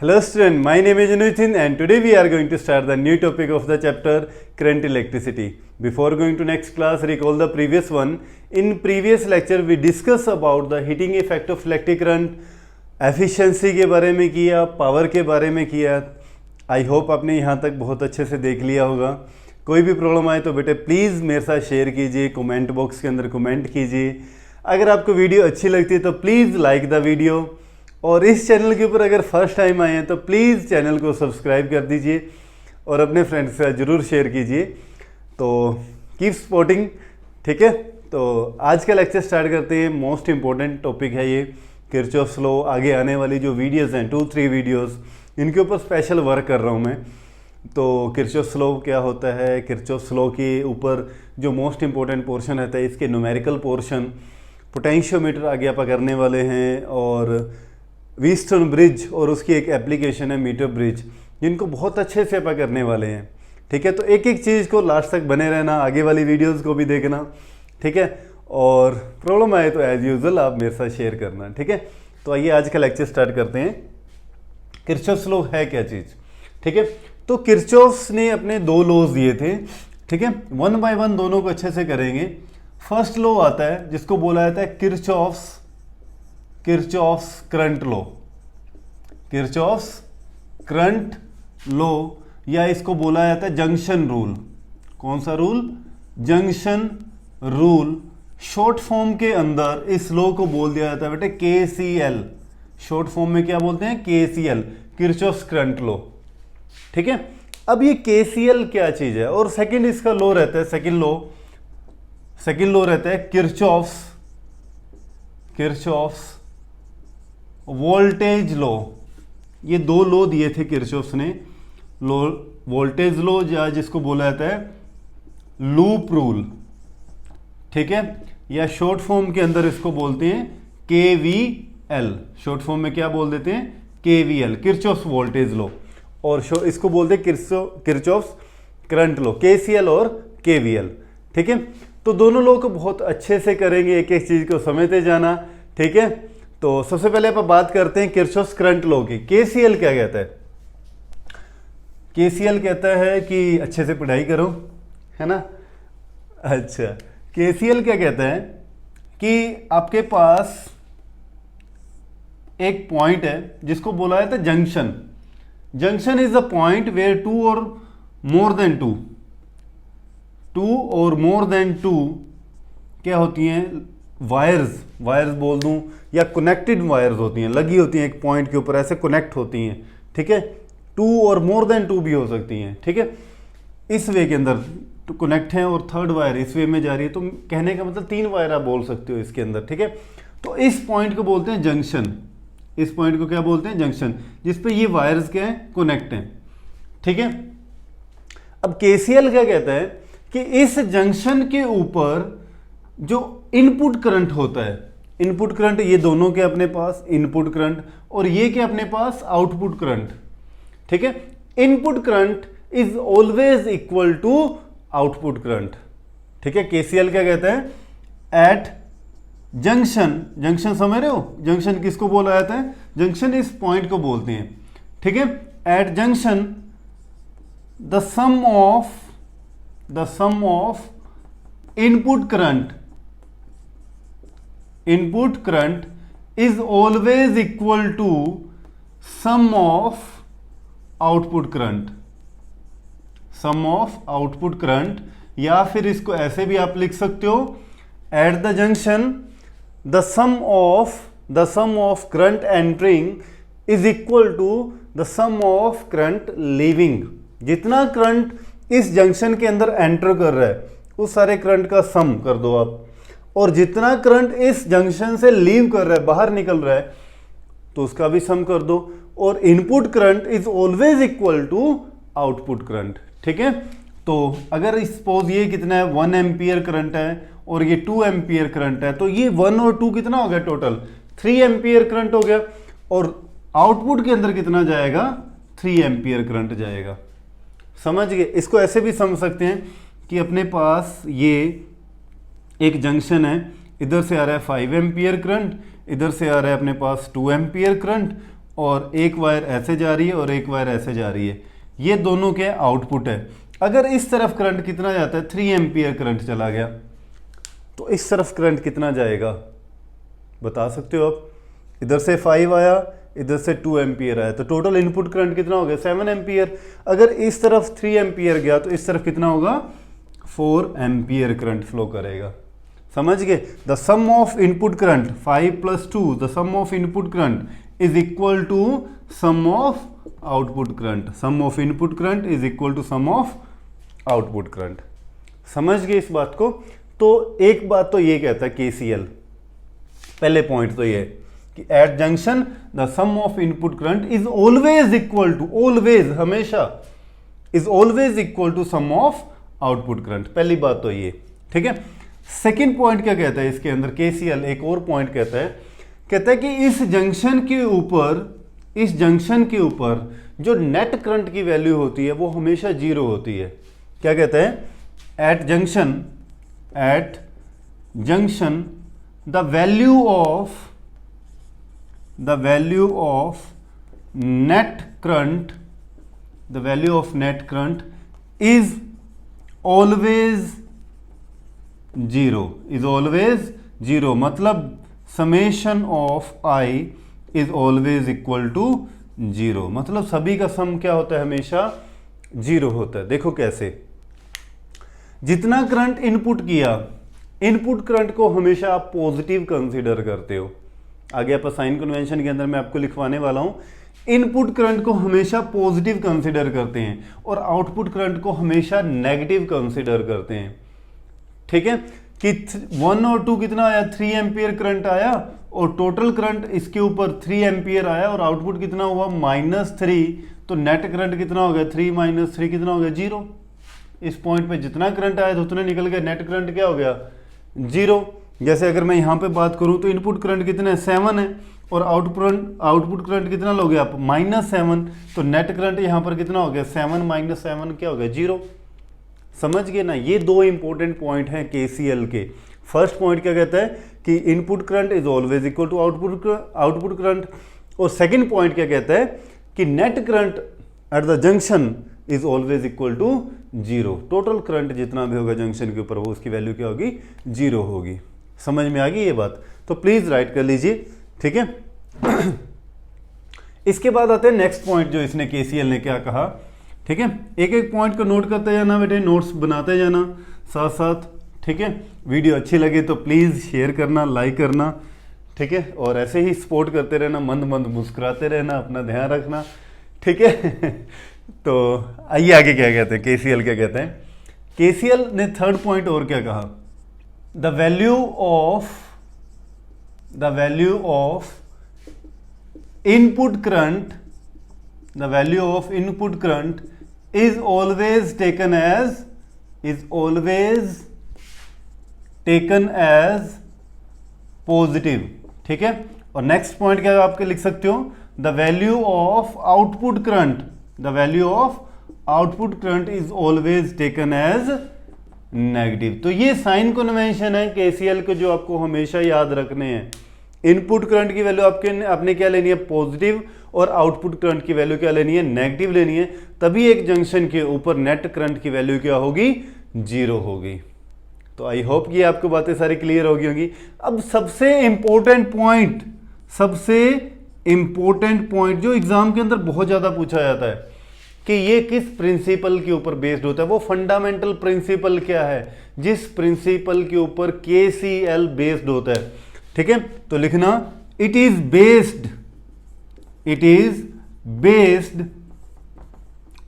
Hello student, my name is Nitin and today we are going to start the new topic of the chapter current electricity. Before going to next class, recall the previous one. In previous lecture we discuss about the heating effect of electric current, efficiency के बारे में किया, power के बारे में किया. I hope आपने यहाँ तक बहुत अच्छे से देख लिया होगा. कोई भी प्रॉब्लम आए तो बेटे प्लीज़ मेरे साथ शेयर कीजिए, कमेंट बॉक्स के अंदर कमेंट कीजिए. अगर आपको वीडियो अच्छी लगती है तो प्लीज़ लाइक द वीडियो, और इस चैनल के ऊपर अगर फर्स्ट टाइम आए हैं तो प्लीज़ चैनल को सब्सक्राइब कर दीजिए और अपने फ्रेंड्स के साथ ज़रूर शेयर कीजिए. तो कीप सपोर्टिंग. ठीक है, तो आज का लेक्चर स्टार्ट करते हैं. मोस्ट इम्पॉर्टेंट टॉपिक है ये किरचॉफ्स लॉ. आगे आने वाली जो वीडियोज़ हैं 2-3 वीडियोज़, इनके ऊपर स्पेशल वर्क कर रहा हूँ मैं. तो किरचॉफ्स लॉ क्या होता है, किरचॉफ्स लॉ के ऊपर जो मोस्ट इम्पॉर्टेंट पोर्शन रहता है, इसके न्यूमेरिकल पोर्शन, पोटेंशियोमीटर आगे आप करने वाले हैं, और व्हीटस्टोन ब्रिज और उसकी एक एप्लीकेशन है मीटर ब्रिज, जिनको बहुत अच्छे से आप करने वाले हैं. ठीक है, तो एक एक चीज़ को लास्ट तक बने रहना, आगे वाली वीडियोस को भी देखना. ठीक है, और प्रॉब्लम आए तो एज यूजुअल आप मेरे साथ शेयर करना. ठीक है, तो आइए आज का लेक्चर स्टार्ट करते हैं. किरचॉफ्स लॉ है क्या चीज़. ठीक है, तो किरचॉफ्स ने अपने 2 लॉज दिए थे. ठीक है, 1 बाय 1 दोनों को अच्छे से करेंगे. फर्स्ट लॉ आता है जिसको बोला जाता है Kirchhoff's current law. Kirchhoff's current law, या इसको बोला जाता है जंक्शन रूल. कौन सा rule? Junction rule. Short form के अंदर इस लॉ को बोल दिया जाता है बेटे KCL. शॉर्ट फॉर्म में क्या बोलते हैं? KCL, Kirchhoff's current law. ठीक है, अब ये KCL क्या चीज है, और सेकंड इसका लॉ रहता है, सेकंड लॉ रहता है किरचॉफ्स वोल्टेज लॉ. ये 2 लॉ दिए थे किरचॉफ्स ने. वोल्टेज लॉ, या जिसको बोला जाता है लूप रूल. ठीक है, या शॉर्ट फॉर्म के अंदर इसको बोलते हैं KVL. शॉर्ट फॉर्म में क्या बोल देते हैं? KVL, Kirchhoff's voltage law. और इसको बोलते हैं किरचॉफ्स करंट लॉ, KCL और KVL. ठीक है, तो दोनों लॉ को बहुत अच्छे से करेंगे, एक एक चीज को समझते जाना. ठीक है, तो सबसे पहले आप बात करते हैं किरचॉफ्स करंट लॉ की. KCL क्या कहता है? KCL कहता है कि अच्छे से पढ़ाई करो, है ना. अच्छा, KCL क्या कहता है कि आपके पास एक पॉइंट है जिसको बोला जाता है junction. Junction is the point where two और मोर देन टू क्या होती हैं? वायर्स बोल दूं, या कनेक्टेड वायर्स होती हैं, लगी होती हैं एक पॉइंट के ऊपर, ऐसे कनेक्ट होती हैं. ठीक है, 2 और मोर देन 2 भी हो सकती हैं. ठीक है, इस वे के अंदर तो कनेक्ट है, और थर्ड वायर इस वे में जा रही है, तो कहने का मतलब 3 वायर आप बोल सकते हो इसके अंदर. ठीक है, तो इस पॉइंट को बोलते हैं जंक्शन. इस पॉइंट को क्या बोलते हैं? जंक्शन, जिसपे ये वायर्स क्या है? कनेक्ट हैं. ठीक है, अब KCL क्या कहता है कि इस जंक्शन के ऊपर जो इनपुट करंट होता है, इनपुट करंट, ये दोनों के अपने पास इनपुट करंट, और ये के अपने पास आउटपुट करंट. ठीक है, input current is always equal to output current. ठीक है, KCL क्या कहता है? एट जंक्शन समझ रहे हो? जंक्शन किसको बोला जाता है? जंक्शन इस पॉइंट को बोलते हैं. ठीक है, at junction the sum of input current is always equal to sum of output current. या फिर इसको ऐसे भी आप लिख सकते हो, at the junction the sum of current entering is equal to the sum of current leaving. जितना करंट इस जंक्शन के अंदर एंटर कर रहा है उस सारे करंट का सम कर दो आप, और जितना करंट इस जंक्शन से लीव कर रहा है, बाहर निकल रहा है, तो उसका भी सम कर दो. और input current is always equal to output current. ठीक है, तो अगर सपोज ये कितना है? 1 एम्पियर करंट है और ये 2 एम्पियर करंट है, तो ये 1 और 2 कितना हो गया? टोटल 3 एम्पियर करंट हो गया. और आउटपुट के अंदर कितना जाएगा? 3 एम्पियर करंट जाएगा. समझ गए? इसको ऐसे भी समझ सकते हैं कि अपने पास ये एक जंक्शन है, इधर से आ रहा है 5 एम्पियर करंट, इधर से आ रहा है अपने पास 2 एम्पियर करंट, और एक वायर ऐसे जा रही है और एक वायर ऐसे जा रही है, ये दोनों के आउटपुट है। अगर इस तरफ करंट कितना जाता है, 3 एम्पियर करंट चला गया, तो इस तरफ करंट कितना जाएगा बता सकते हो आप? इधर से 5 आया, इधर से 2 एम्पियर आया, तो टोटल इनपुट करंट कितना हो गया, 7 एम्पियर। अगर इस तरफ 3 एम्पियर गया तो इस तरफ कितना होगा, 4 एम्पियर करंट फ्लो करेगा। समझ गए? The sum of input current 5 + 2, the sum of input current is equal to sum of output current. Sum of input current is equal to sum of output current. समझ गए इस बात को? तो एक बात तो ये कहता है केसीएल, पहले पॉइंट तो ये है कि at junction the sum of input current is always equal to, always हमेशा, is always equal to sum of output current. पहली बात तो ये, ठीक है। सेकंड पॉइंट क्या कहता है इसके अंदर केसीएल, एक और पॉइंट कहता है कि इस जंक्शन के ऊपर जो नेट करंट की वैल्यू होती है वो हमेशा 0 होती है। क्या कहता है? At junction the value of net current is always zero, मतलब summation of I is always equal to 0, मतलब सभी का सम क्या होता है, हमेशा 0 होता है। देखो कैसे, जितना करंट इनपुट किया, इनपुट करंट को हमेशा आप पॉजिटिव कंसीडर करते हो। आगे आप साइन कन्वेंशन के अंदर मैं आपको लिखवाने वाला हूं। इनपुट करंट को हमेशा पॉजिटिव कंसीडर करते हैं और आउटपुट करंट को हमेशा नेगेटिव कंसीडर करते हैं, ठीक है। कि 1 और 2 कितना आया, 3 एम्पियर करंट आया और टोटल करंट इसके ऊपर 3 एम्पियर आया और आउटपुट कितना हुआ, -3, तो नेट करंट कितना हो गया, 3 - 3 कितना हो गया, 0। इस पॉइंट पे जितना करंट आया था उतना निकल गया, नेट करंट क्या हो गया, 0। जैसे अगर मैं यहाँ पे बात करूँ तो इनपुट करंट कितना है, 7 है और आउटपुट करंट कितना लोगे आप, -7, तो नेट करंट यहाँ पर कितना हो गया, 7 - 7 क्या हो गया, 0। समझ गए ना? ये 2 इंपॉर्टेंट पॉइंट हैं केसीएल के। फर्स्ट पॉइंट क्या कहता है कि input current is always equal to output current, और सेकंड पॉइंट क्या कहता है कि net current at the junction is always equal to 0। Total current जितना भी होगा जंक्शन के ऊपर वो उसकी वैल्यू क्या होगी, 0 होगी। समझ में आ गई ये बात? तो प्लीज राइट कर लीजिए, ठीक है। इसके बाद आते हैं नेक्स्ट पॉइंट जो इसने केसीएल ने क्या कहा, ठीक है। एक एक पॉइंट को नोट करते जाना बेटे, नोट्स बनाते जाना साथ साथ, ठीक है। वीडियो अच्छी लगे तो प्लीज़ शेयर करना, लाइक करना, ठीक है, और ऐसे ही सपोर्ट करते रहना, मंद मंद मुस्कुराते रहना, अपना ध्यान रखना, ठीक है। तो आइए आगे क्या कहते हैं, केसीएल क्या कहते हैं। केसीएल ने थर्ड पॉइंट और क्या कहा, the value of input current is always taken as positive, ठीक है। और नेक्स्ट पॉइंट क्या आपके लिख सकते हो, the value of output current is always taken as negative. तो ये साइन कन्वेंशन है केसीएल को जो आपको हमेशा याद रखने हैं। इनपुट करंट की वैल्यू आपने क्या लेनी है, पॉजिटिव, और आउटपुट करंट की वैल्यू क्या लेनी है, नेगेटिव लेनी है। तभी एक जंक्शन के ऊपर नेट करंट की वैल्यू क्या होगी, 0 होगी। तो आई होप कि आपको बातें सारी क्लियर होगी। अब सबसे इंपॉर्टेंट पॉइंट जो एग्जाम के अंदर बहुत ज्यादा पूछा जाता है कि ये किस प्रिंसिपल के ऊपर बेस्ड होता है, वो फंडामेंटल प्रिंसिपल क्या है जिस प्रिंसिपल के ऊपर केसीएल बेस्ड होता है, ठीक है। तो लिखना, it is based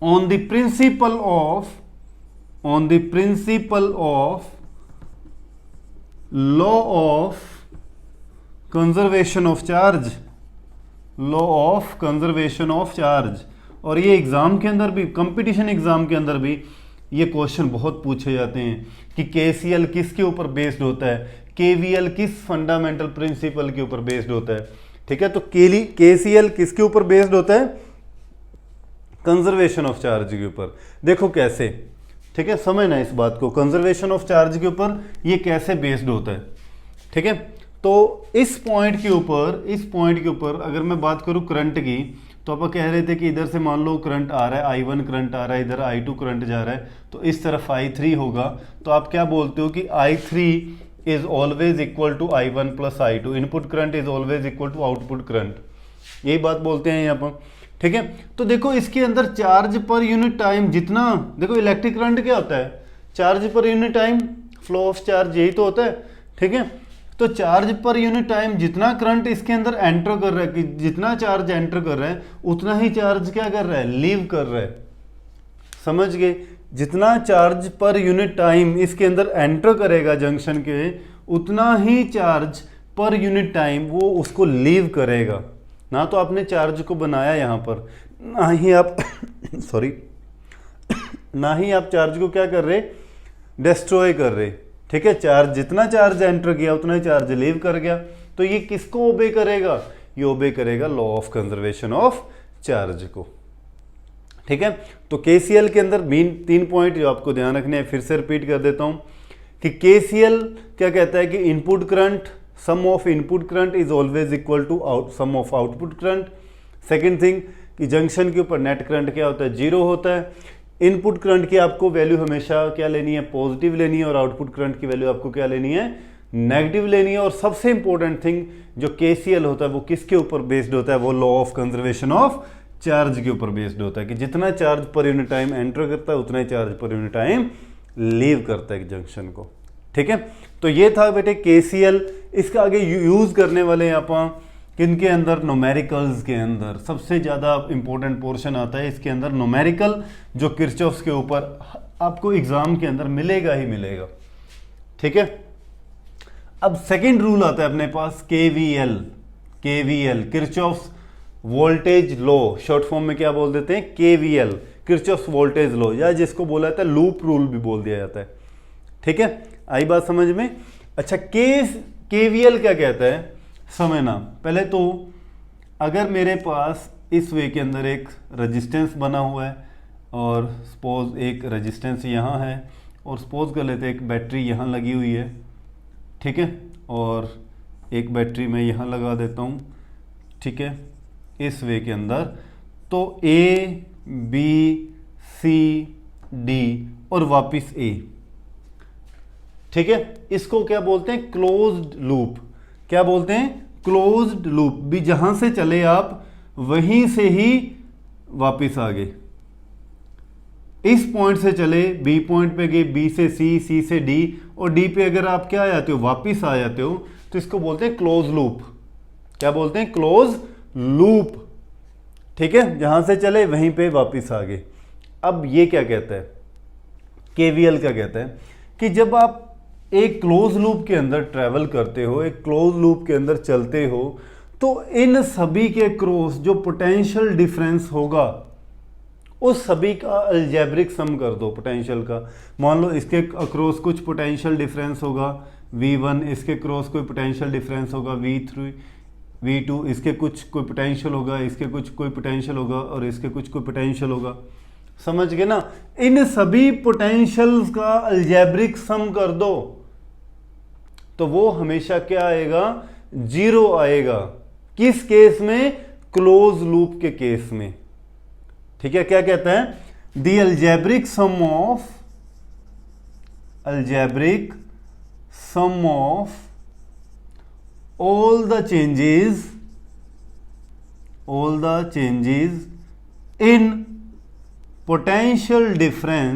on the principle of law of conservation of charge। और ये एग्जाम के अंदर भी, कंपटीशन एग्जाम के अंदर भी ये क्वेश्चन बहुत पूछे जाते हैं कि केसीएल किसके ऊपर बेस्ड होता है, केवीएल किस फंडामेंटल प्रिंसिपल के ऊपर बेस्ड होता है, ठीक है। तो केसीएल किसके ऊपर बेस्ड होता है, कंजर्वेशन ऑफ चार्ज के ऊपर। देखो कैसे, ठीक है, समझना इस बात को, कंजर्वेशन ऑफ चार्ज के ऊपर ये कैसे बेस्ड होता है, ठीक है। तो इस पॉइंट के ऊपर अगर मैं बात करूं करंट की, तो आप कह रहे थे कि इधर से मान लो करंट आ रहा है, I1 करंट आ रहा है, इधर I2 करंट जा रहा है, तो इस तरफ I3 होगा। तो आप क्या बोलते हो कि I3 is always equal to I1 plus I2, input current is always equal to output current, यही बात बोलते हैं यहाँ पर। ठीक है, तो देखो इसके अंदर चार्ज पर यूनिट टाइम जितना, देखो इलेक्ट्रिक करंट क्या होता है, charge per unit time, flow of charge, यही तो होता है। ठीक है, तो चार्ज पर यूनिट टाइम जितना करंट इसके अंदर एंटर कर रहा है, कि जितना चार्ज एंटर कर रहा है उतना ही चार्ज क्या कर रहा है, लीव कर रहा है। समझ गए, जितना चार्ज पर यूनिट टाइम इसके अंदर एंटर करेगा जंक्शन के, उतना ही चार्ज पर यूनिट टाइम वो उसको लीव करेगा। ना तो आपने चार्ज को बनाया यहाँ पर, ना ही आप सॉरी ना ही आप चार्ज को क्या कर रहे, डिस्ट्रॉय कर रहे। ठीक है, चार्ज जितना चार्ज एंटर किया उतना ही चार्ज लीव कर गया। तो ये किसको ओबे करेगा, ये ओबे करेगा law of conservation of charge को। ठीक है, तो केसीएल के अंदर मेन 3 पॉइंट जो आपको ध्यान रखने हैं, फिर से रिपीट कर देता हूं कि केसीएल क्या कहता है कि input current, sum of input current is always equal to sum of output current. Second thing कि जंक्शन के ऊपर नेट करंट क्या होता है, जीरो होता है। इनपुट करंट की आपको वैल्यू हमेशा क्या लेनी है, पॉजिटिव लेनी है, और आउटपुट करंट की वैल्यू आपको क्या लेनी है, नेगेटिव लेनी है। और सबसे इंपॉर्टेंट थिंग जो केसीएल होता है वो किसके ऊपर बेस्ड होता है, वो law of conservation of charge के ऊपर बेस्ड होता है, कि जितना charge per unit time enter करता है उतना ही charge per unit time leave करता है जंक्शन को। ठीक है, तो ये था बेटे केसीएल। इसका आगे यूज करने वाले आप किनके अंदर, न्यूमेरिकल्स के अंदर सबसे ज़्यादा इंपॉर्टेंट पोर्शन आता है इसके अंदर, न्यूमेरिकल, जो किरचॉफ्स के ऊपर आपको एग्जाम के अंदर मिलेगा ही मिलेगा। ठीक है, अब सेकंड रूल आता है अपने पास KVL, Kirchhoff's voltage law, short form में क्या बोल देते हैं, केवीएल, किरचॉफ्स वोल्टेज लॉ, या जिसको बोला जाता है लूप रूल भी बोल दिया जाता है। ठीक है, आई बात समझ में। अच्छा, केवीएल क्या कहता है, समझना। पहले तो अगर मेरे पास इस वे के अंदर एक रेजिस्टेंस बना हुआ है, और सपोज एक रेजिस्टेंस यहाँ है, और सपोज कर लेते हैं एक बैटरी यहाँ लगी हुई है। ठीक है, और एक बैटरी मैं यहाँ लगा देता हूँ। ठीक है, इस वे के अंदर तो ए बी सी डी और वापस ए। ठीक है, इसको क्या बोलते हैं, क्लोज्ड लूप। क्या बोलते हैं, क्लोज्ड लूप। भी जहां से चले आप वहीं से ही वापस आ गए। इस पॉइंट से चले, बी पॉइंट पे गए, बी से सी, सी से डी, और डी पे अगर आप क्या आ जाते हो, वापस आ जाते हो, तो इसको बोलते हैं क्लोज लूप। क्या बोलते हैं, क्लोज लूप। ठीक है, जहां से चले वहीं पे वापस आ गए। अब ये क्या कहता है, केवीएल क्या कहता है कि जब आप एक क्लोज लूप के अंदर ट्रैवल करते हो, एक क्लोज लूप के अंदर चलते हो, तो इन सभी के क्रॉस जो पोटेंशियल डिफरेंस होगा उस सभी का अलजेब्रिक सम कर दो पोटेंशियल का। मान लो इसके अक्रॉस कुछ पोटेंशियल डिफरेंस होगा V1, इसके क्रॉस कोई पोटेंशियल डिफरेंस होगा V3, V2, इसके कुछ कोई पोटेंशियल होगा, इसके कुछ कोई पोटेंशियल होगा, और इसके कुछ कोई पोटेंशियल होगा। समझ गए ना, इन सभी पोटेंशियल्स का अलजेब्रिक सम कर दो तो वो हमेशा क्या आएगा, जीरो आएगा। किस केस में, क्लोज लूप के केस में। ठीक है, क्या कहता है, the algebraic sum of all the changes in potential difference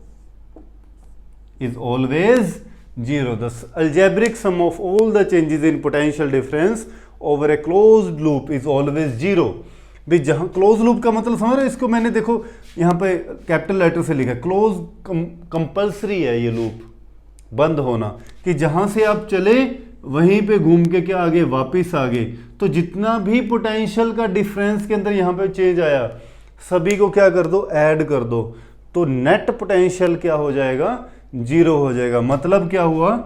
over a closed loop is always zero. The algebraic sum of all the changes in potential difference over a closed loop is always zero. भी जहां close loop का मतलब समझ रहे हो, इसको मैंने देखो यहाँ पे कैपिटल लेटर से लिखा है, क्लोज कंपल्सरी है ये लूप, बंद होना, कि जहां से आप चले वहीं पे घूम के क्या आगे, वापिस आ गए। तो जितना भी पोटेंशियल का डिफरेंस के अंदर यहाँ पे चेंज आया, सभी को क्या कर दो, ऐड कर दो, तो नेट पोटेंशियल क्या हो जाएगा, जीरो हो जाएगा। मतलब क्या हुआ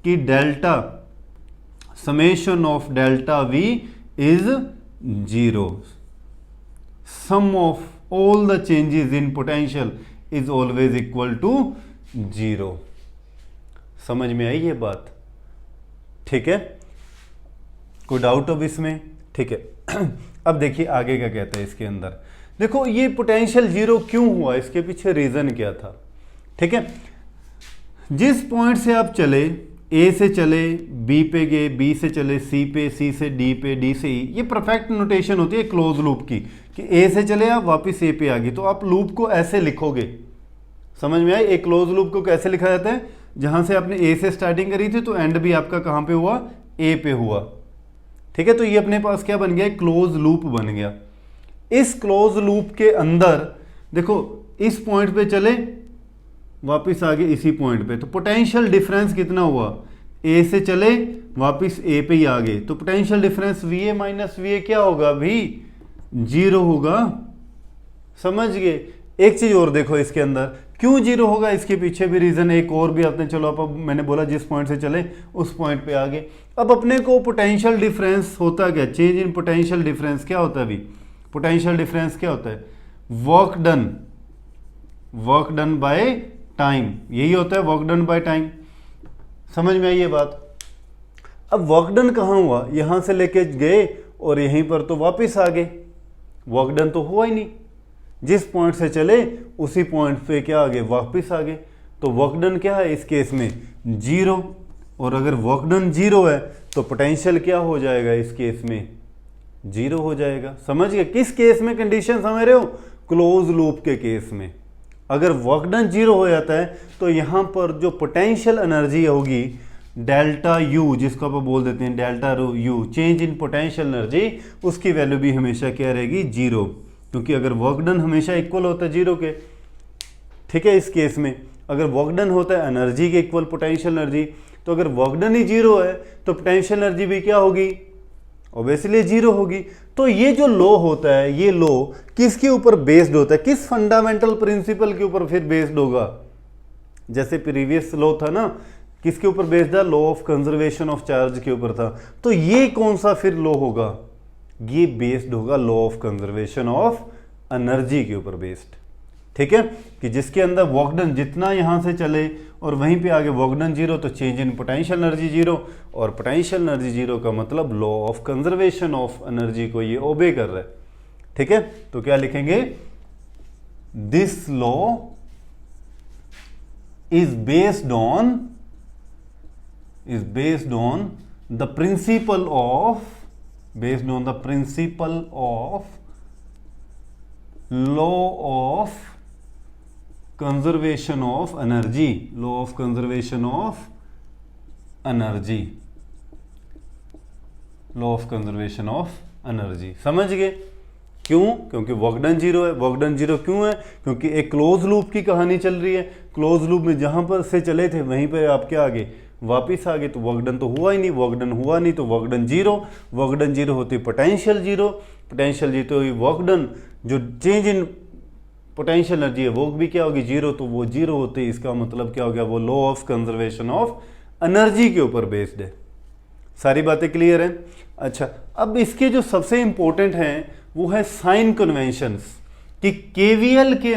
कि delta summation of delta V is zero. Sum of all the changes in potential is always equal to zero. समझ में आई ये बात? ठीक है, कोई डाउट अब इसमें? ठीक है अब देखिए आगे क्या कहते हैं इसके अंदर। देखो ये पोटेंशियल जीरो क्यों हुआ, इसके पीछे रीजन क्या था। ठीक है, जिस पॉइंट से आप चले, ए से चले बी पे गए, बी से चले सी पे, सी से डी पे, डी से ई, ये परफेक्ट नोटेशन होती है क्लोज लूप की कि ए से चले आप वापस ए पे आ गए। तो आप लूप को ऐसे लिखोगे, समझ में आई? एक क्लोज लूप को कैसे लिखा जाता है? जहां से आपने ए से स्टार्टिंग करी थी तो एंड भी आपका कहां पे हुआ? ए पे हुआ। ठीक है, तो ये अपने पास क्या बन गया? क्लोज लूप बन गया। इस क्लोज लूप के अंदर देखो इस पॉइंट पे चले वापस आ गए इसी पॉइंट पे, तो पोटेंशियल डिफरेंस कितना हुआ? ए से चले वापस ए पे ही आ गए, तो potential difference V A minus V A क्या होगा? भी जीरो होगा। समझ गए? एक चीज और देखो इसके अंदर क्यों जीरो होगा, इसके पीछे भी रीजन एक और भी आपने, चलो अब मैंने बोला जिस पॉइंट से चले उस पॉइंट पे आ गए। अब अपने को पोटेंशियल डिफरेंस होता क्या? चेंज इन पोटेंशियल डिफरेंस क्या होता है? अभी पोटेंशियल डिफरेंस क्या होता है? वर्क डन बाय टाइम, यही होता है वर्क डन बाय टाइम। समझ में आई ये बात? अब वर्क डन कहाँ हुआ? यहां से लेके गए और यहीं पर तो वापस आ गए, वर्क डन तो हुआ ही नहीं। जिस पॉइंट से चले उसी पॉइंट पे क्या आ गए? वापस आ गए। तो वर्क डन क्या है इस केस में? जीरो। और अगर वर्क डन जीरो है तो पोटेंशियल क्या हो जाएगा इस केस में? जीरो हो जाएगा। समझ गए? किस केस में कंडीशन समझ रहे हो? क्लोज लूप के केस में। अगर वर्क डन जीरो हो जाता है तो यहां पर जो पोटेंशियल एनर्जी होगी डेल्टा यू, जिसको आप बोल देते हैं delta U, change in potential energy, उसकी वैल्यू भी हमेशा क्या रहेगी? जीरो। क्योंकि अगर वर्क डन हमेशा इक्वल होता है जीरो के। ठीक है, इस केस में अगर वर्क डन होता है एनर्जी के इक्वल पोटेंशियल एनर्जी, तो अगर वर्क डन ही जीरो है तो पोटेंशियल एनर्जी भी क्या होगी? ऑब्वियसली जीरो होगी। तो ये जो लॉ होता है, ये लॉ किसके ऊपर बेस्ड होता है? किस फंडामेंटल प्रिंसिपल के ऊपर फिर बेस्ड होगा? जैसे प्रीवियस लॉ था ना, किसके ऊपर बेस्ड था? Law of conservation of charge के ऊपर था। तो ये कौन सा फिर लॉ होगा? ये बेस्ड होगा law of conservation of energy के ऊपर बेस्ड। ठीक है, कि जिसके अंदर वर्क डन जितना यहां से चले और वहीं पे आगे वर्क डन जीरो, तो change in potential energy zero, और पोटेंशियल एनर्जी जीरो का मतलब law of conservation of energy को ये ओबे कर रहा है। ठीक है, तो क्या लिखेंगे? This law is based on the principle of law of conservation of energy, law of conservation of energy, law of conservation of energy. समझ गए? क्यों? क्योंकि वर्क डन जीरो है। वर्क डन जीरो क्यों है? क्योंकि एक क्लोज लूप की कहानी चल रही है। क्लोज लूप में जहां पर से चले थे वहीं पर आप क्या आगे? वापिस आ गए। तो वर्क डन तो हुआ ही नहीं, वर्क डन हुआ नहीं तो work done zero. Work done zero होती पोटेंशियल जीरो, पोटेंशियल जीरो हुई वर्क डन, जो चेंज इन पोटेंशियल एनर्जी है वो भी क्या होगी? जीरो। तो वो जीरो होते ही इसका मतलब क्या हो गया? वो law of conservation of energy के ऊपर बेस्ड है। सारी बातें क्लियर हैं? अच्छा, अब इसके जो सबसे इंपॉर्टेंट हैं वो है साइन कन्वेंशंस, कि केवीएल के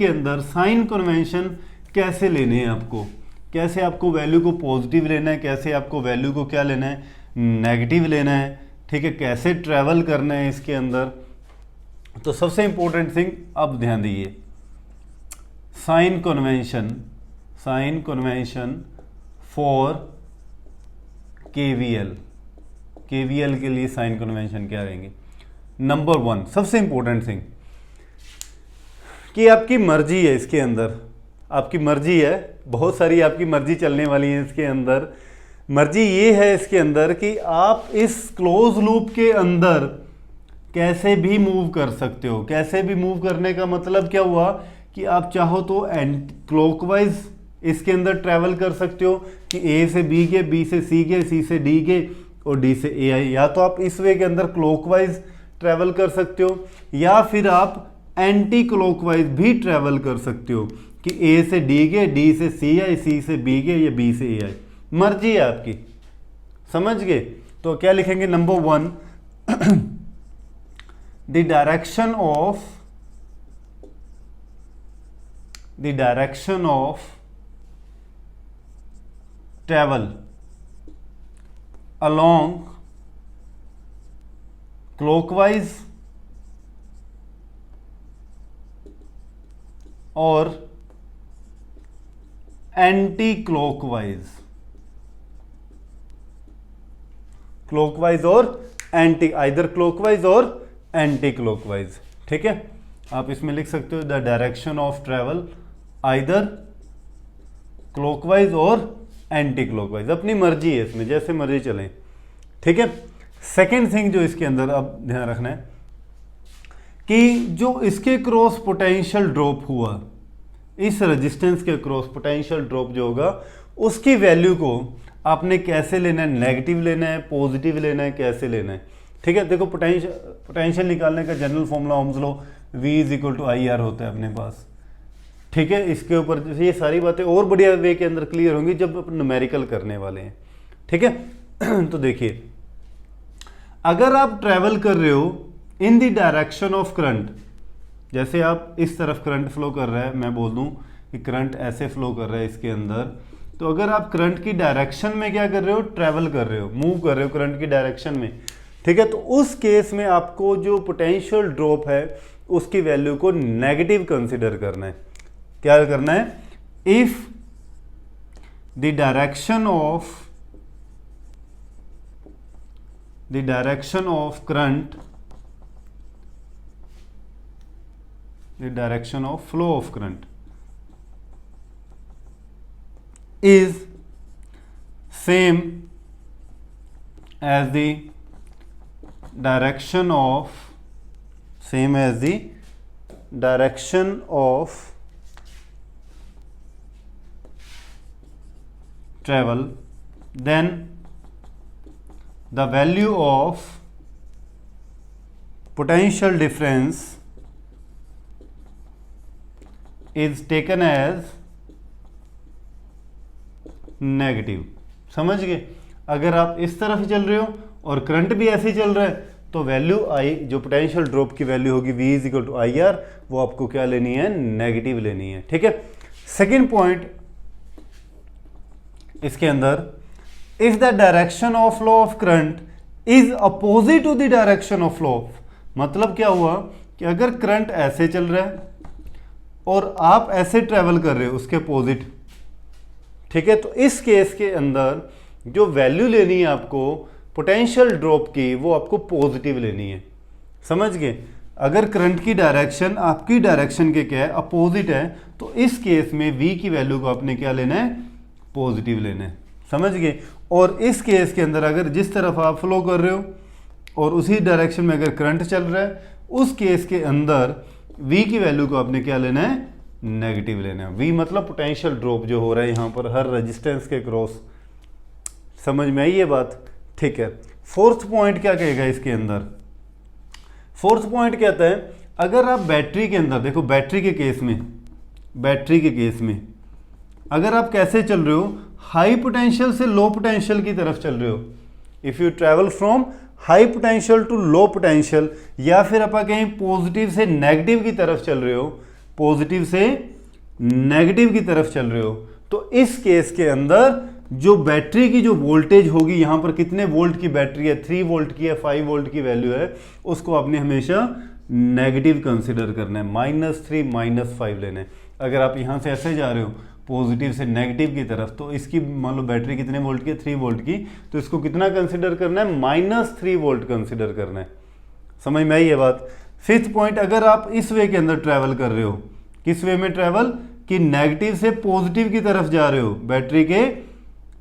अंदर साइन कन्वेंशन कैसे लेने हैं आपको, कैसे आपको वैल्यू को पॉजिटिव लेना है, कैसे आपको वैल्यू को क्या लेना है? नेगेटिव लेना है। ठीक है, कैसे ट्रैवल करना है इसके अंदर। तो सबसे इंपॉर्टेंट थिंग अब ध्यान दीजिए, साइन कन्वेंशन फॉर केवीएल के लिए साइन कन्वेंशन क्या रहेंगे? नंबर वन, सबसे इंपॉर्टेंट थिंग कि आपकी मर्जी है इसके अंदर, आपकी मर्जी है, बहुत सारी आपकी मर्जी चलने वाली है इसके अंदर। मर्जी ये है इसके अंदर कि आप इस क्लोज लूप के अंदर कैसे भी मूव कर सकते हो। कैसे भी मूव करने का मतलब क्या हुआ कि आप चाहो तो एंटी क्लॉकवाइज इसके अंदर ट्रैवल कर सकते हो कि ए से बी गए, बी से सी गए, सी से डी गए और डी से ए आई। या तो आप इस वे के अंदर क्लॉकवाइज ट्रैवल कर सकते हो या फिर आप एंटी क्लॉकवाइज भी ट्रैवल कर सकते हो। कि ए से डी गए, डी से सी आए, सी से बी गए या बी से ए आए, मर्जी है आपकी। समझ गए? तो क्या लिखेंगे? Number 1 the direction of travel along clockwise और एंटी क्लॉकवाइज, क्लॉकवाइज और एंटी, आइदर क्लॉकवाइज और एंटी क्लॉकवाइज। ठीक है, आप इसमें लिख सकते हो the direction of travel either clockwise और एंटी क्लॉकवाइज, अपनी मर्जी है इसमें, जैसे मर्जी चलें। ठीक है। सेकेंड थिंग जो इसके अंदर अब ध्यान रखना है कि जो इसके क्रॉस पोटेंशियल ड्रॉप हुआ, इस रेजिस्टेंस के क्रॉस पोटेंशियल ड्रॉप जो होगा उसकी वैल्यू को आपने कैसे लेना है, नेगेटिव लेना है, पॉजिटिव लेना है, कैसे लेना है। ठीक है, देखो पोटेंशियल निकालने का general formula Ohm's law V = IR होता है अपने पास। ठीक है, इसके ऊपर ये सारी बातें और बढ़िया वे के अंदर क्लियर होंगी जब अपन न्यूमेरिकल करने वाले हैं। ठीक है तो देखिए, अगर आप ट्रैवल कर रहे हो in the direction of current, जैसे आप इस तरफ करंट फ्लो कर रहा है, मैं बोल दूं कि करंट ऐसे फ्लो कर रहा है इसके अंदर, तो अगर आप करंट की डायरेक्शन में क्या कर रहे हो, ट्रैवल कर रहे हो, मूव कर रहे हो करंट की डायरेक्शन में। ठीक है, तो उस केस में आपको जो पोटेंशियल ड्रॉप है उसकी वैल्यू को नेगेटिव कंसिडर करना है। क्या करना है? If the direction of current, the direction of flow of current is same as the direction of travel, then the value of potential difference is taken as negative. समझ गए? अगर आप इस तरफ चल रहे हो और करंट भी ऐसे चल रहा है तो वैल्यू आई, जो पोटेंशियल ड्रॉप की वैल्यू होगी V = IR, वो आपको क्या लेनी है? नेगेटिव लेनी है। ठीक है। सेकेंड पॉइंट इसके अंदर, if the direction of flow of current is opposite to the direction of flow of, मतलब क्या हुआ कि अगर करंट ऐसे चल रहा है और आप ऐसे ट्रेवल कर रहे हो उसके अपोजिट। ठीक है, तो इस केस के अंदर जो वैल्यू लेनी है आपको पोटेंशियल ड्रॉप की, वो आपको पॉजिटिव लेनी है। समझ गए? अगर करंट की डायरेक्शन आपकी डायरेक्शन के क्या है, अपोजिट है, तो इस केस में V की वैल्यू को आपने क्या लेना है? पॉजिटिव लेना है। समझ गए? और इस केस के अंदर अगर जिस तरफ आप फ्लो कर रहे हो और उसी डायरेक्शन में अगर करंट चल रहा है, उस केस के अंदर V की वैल्यू को आपने क्या लेना है? नेगेटिव लेना है। V मतलब पोटेंशियल ड्रॉप जो हो रहा है यहाँ पर हर रेजिस्टेंस के क्रॉस। समझ में आई ये बात? ठीक है। फोर्थ पॉइंट क्या कहेगा इसके अंदर? फोर्थ पॉइंट कहता है, अगर आप बैटरी के अंदर देखो, बैटरी के केस में अगर आप कैसे चल रहे हो, हाई पोटेंशियल से लो पोटेंशियल की तरफ चल रहे हो, if you travel from high potential to low potential, या फिर आप कहीं पॉजिटिव से नेगेटिव की तरफ चल रहे हो, पॉजिटिव से नेगेटिव की तरफ चल रहे हो, तो इस केस के अंदर जो बैटरी की जो वोल्टेज होगी, यहाँ पर कितने वोल्ट की बैटरी है, 3 वोल्ट की है, 5 वोल्ट की वैल्यू है, उसको आपने हमेशा नेगेटिव कंसिडर करना है, -3 -5 लेना है। अगर आप यहाँ से ऐसे जा रहे हो पॉजिटिव से नेगेटिव की तरफ, तो इसकी मान लो बैटरी कितने वोल्ट की है, 3 वोल्ट की, तो इसको कितना कंसिडर करना है? -3 वोल्ट कंसिडर करना है। समझ में आई ये बात? फिफ्थ पॉइंट, अगर आप इस वे के अंदर ट्रैवल कर रहे हो, किस वे में ट्रैवल, कि नेगेटिव से पॉजिटिव की तरफ जा रहे हो, बैटरी के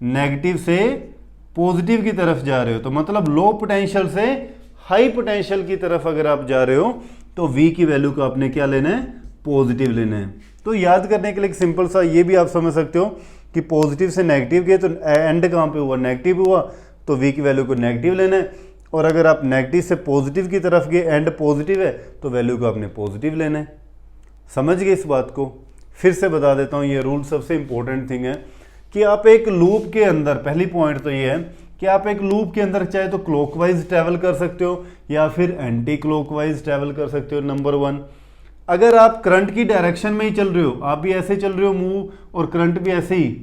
नेगेटिव से पॉजिटिव की तरफ जा रहे हो, तो मतलब लो पोटेंशियल से हाई पोटेंशियल की तरफ अगर आप जा रहे हो, तो V की वैल्यू को आपने क्या लेना है? पॉजिटिव लेना है। तो याद करने के लिए एक सिंपल सा ये भी आप समझ सकते हो कि पॉजिटिव से नेगेटिव गए तो एंड कहाँ पे हुआ? नेगेटिव हुआ, तो V की वैल्यू को नेगेटिव लेना है। और अगर आप नेगेटिव से पॉजिटिव की तरफ गए, एंड पॉजिटिव है, तो वैल्यू को आपने पॉजिटिव लेना है। समझ गए इस बात को? फिर से बता देता हूँ, ये रूल सबसे इंपॉर्टेंट थिंग है कि आप एक लूप के अंदर, पहली पॉइंट तो ये है कि आप एक लूप के अंदर चाहे तो क्लॉकवाइज ट्रैवल कर सकते हो या फिर एंटी क्लॉकवाइज ट्रैवल कर सकते हो। नंबर 1, अगर आप करंट की डायरेक्शन में ही चल रहे हो, आप भी ऐसे चल रहे हो मूव और करंट भी ऐसे ही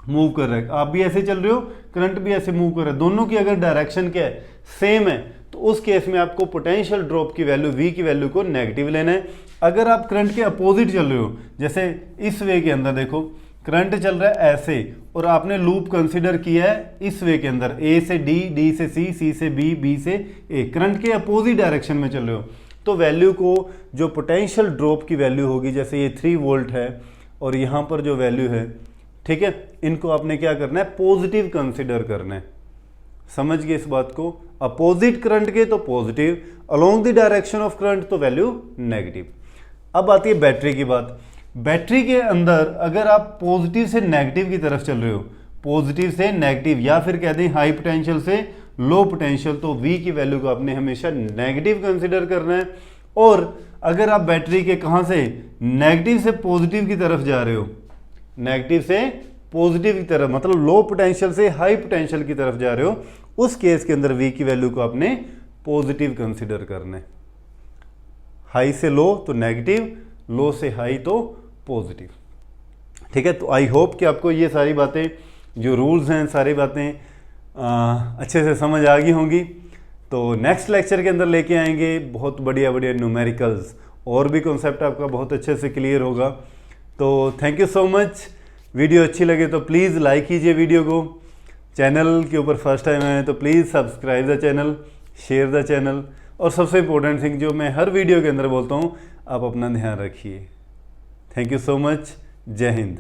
मूव कर रहा है, आप भी ऐसे चल रहे हो करंट भी ऐसे मूव कर रहा है, दोनों की अगर डायरेक्शन क्या है, सेम है, तो उस केस में आपको पोटेंशियल ड्रॉप की वैल्यू V की वैल्यू को नेगेटिव लेना है। अगर आप करंट के अपोजिट चल रहे हो, जैसे इस वे के अंदर देखो करंट चल रहा है ऐसे और आपने लूप कंसीडर किया है इस वे के अंदर, A से D, D से C, C से B, B से A, करंट के अपोजिट डायरेक्शन में चल रहे हो, तो वैल्यू को जो पोटेंशियल ड्रॉप की वैल्यू होगी, जैसे ये 3 वोल्ट है और यहाँ पर जो वैल्यू है, ठीक है, इनको आपने क्या करना है, पॉजिटिव कंसीडर करना है। समझ गए इस बात को, अपोजिट करंट के तो positive, along the direction of current तो वैल्यू नेगेटिव। अब आती है बैटरी की बात। बैटरी के अंदर अगर आप पॉजिटिव से नेगेटिव की तरफ चल रहे हो, पॉजिटिव से नेगेटिव या फिर कहते हैं हाई पोटेंशियल से लो पोटेंशियल, तो V की वैल्यू को आपने हमेशा नेगेटिव कंसीडर करना है। और अगर आप बैटरी के कहाँ से नेगेटिव से पॉजिटिव की तरफ जा रहे हो, नेगेटिव से पॉजिटिव की तरफ मतलब लो पोटेंशियल से हाई पोटेंशियल की तरफ जा रहे हो, उस केस के अंदर V की वैल्यू को आपने पॉजिटिव कंसीडर करना है। हाई से लो तो नेगेटिव, लो से हाई तो पॉजिटिव। ठीक है, तो आई होप कि आपको ये सारी बातें, जो रूल्स हैं, सारी बातें अच्छे से समझ आ गई होंगी। तो नेक्स्ट लेक्चर के अंदर लेके आएंगे बहुत बढ़िया बढ़िया न्यूमेरिकल्स, और भी कॉन्सेप्ट आपका बहुत अच्छे से क्लियर होगा। तो thank you so much. Video अच्छी लगे तो प्लीज़ लाइक कीजिए वीडियो को। चैनल के ऊपर फर्स्ट टाइम आए तो please subscribe the channel, share the channel, और सबसे इंपॉर्टेंट थिंग जो मैं हर वीडियो के अंदर बोलता हूँ, आप अपना ध्यान रखिए। Thank you so much. जय हिंद।